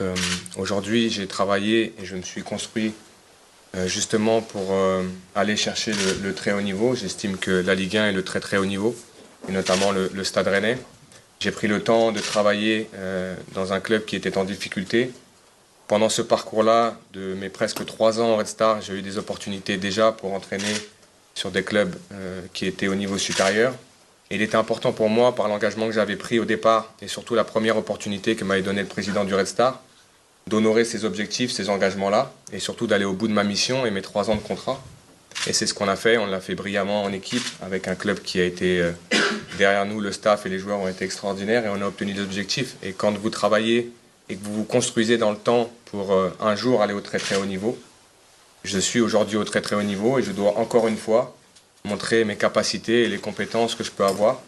Euh, Aujourd'hui, j'ai travaillé et je me suis construit justement pour aller chercher le très haut niveau. J'estime que la Ligue 1 est le très très haut niveau, et notamment le Stade Rennais. J'ai pris le temps de travailler dans un club qui était en difficulté. Pendant ce parcours-là, de mes presque 3 ans au Red Star, j'ai eu des opportunités déjà pour entraîner sur des clubs qui étaient au niveau supérieur. Et il était important pour moi, par l'engagement que j'avais pris au départ, et surtout la première opportunité que m'avait donné le président du Red Star, d'honorer ces objectifs, ces engagements-là, et surtout d'aller au bout de ma mission et mes 3 ans de contrat. Et c'est ce qu'on a fait, on l'a fait brillamment en équipe, avec un club qui a été derrière nous, le staff et les joueurs ont été extraordinaires, et on a obtenu des objectifs. Et quand vous travaillez et que vous vous construisez dans le temps pour un jour aller au très très haut niveau, je suis aujourd'hui au très très haut niveau, et je dois encore une fois montrer mes capacités et les compétences que je peux avoir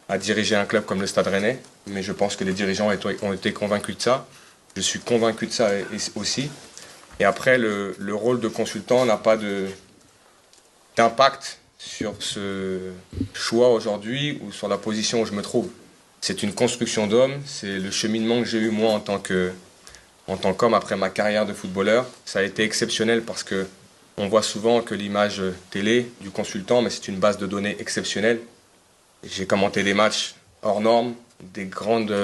à diriger un club comme le Stade Rennais. Mais je pense que les dirigeants ont été convaincus de ça. Je suis convaincu de ça aussi. Et après, le rôle de consultant n'a pas d'impact sur ce choix aujourd'hui ou sur la position où je me trouve. C'est une construction d'homme, c'est le cheminement que j'ai eu moi en tant qu'homme après ma carrière de footballeur. Ça a été exceptionnel parce que on voit souvent que l'image télé du consultant, mais c'est une base de données exceptionnelle. J'ai commenté des matchs hors normes, des grandes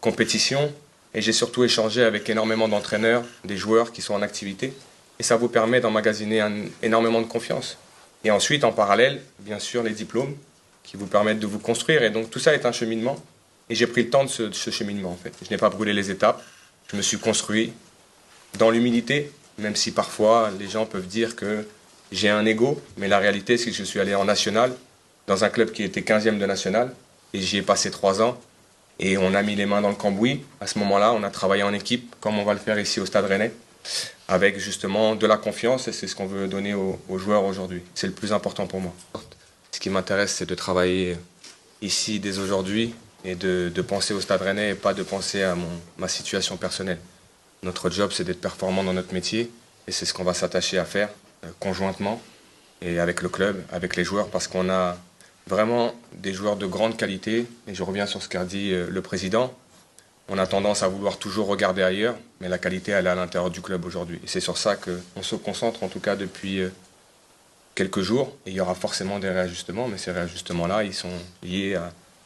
compétitions, et j'ai surtout échangé avec énormément d'entraîneurs, des joueurs qui sont en activité. Et ça vous permet d'emmagasiner énormément de confiance. Et ensuite, en parallèle, bien sûr, les diplômes qui vous permettent de vous construire. Et donc tout ça est un cheminement. Et j'ai pris le temps de ce cheminement, en fait. Je n'ai pas brûlé les étapes. Je me suis construit dans l'humilité, même si parfois les gens peuvent dire que j'ai un ego. Mais la réalité, c'est que je suis allé en national, dans un club qui était 15e de national. Et j'y ai passé 3 ans. Et on a mis les mains dans le cambouis. À ce moment-là, on a travaillé en équipe, comme on va le faire ici au Stade Rennais, avec justement de la confiance, et c'est ce qu'on veut donner aux joueurs aujourd'hui. C'est le plus important pour moi. Ce qui m'intéresse, c'est de travailler ici dès aujourd'hui et de penser au Stade Rennais et pas de penser à ma situation personnelle. Notre job, c'est d'être performant dans notre métier, et c'est ce qu'on va s'attacher à faire conjointement et avec le club, avec les joueurs, parce qu'on a vraiment des joueurs de grande qualité. Et je reviens sur ce qu'a dit le président. On a tendance à vouloir toujours regarder ailleurs, mais la qualité, elle est à l'intérieur du club aujourd'hui. Et c'est sur ça qu'on se concentre, en tout cas depuis quelques jours. Et il y aura forcément des réajustements, mais ces réajustements-là, ils sont liés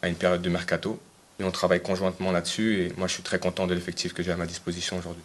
à une période de mercato. Et on travaille conjointement là-dessus, et moi je suis très content de l'effectif que j'ai à ma disposition aujourd'hui.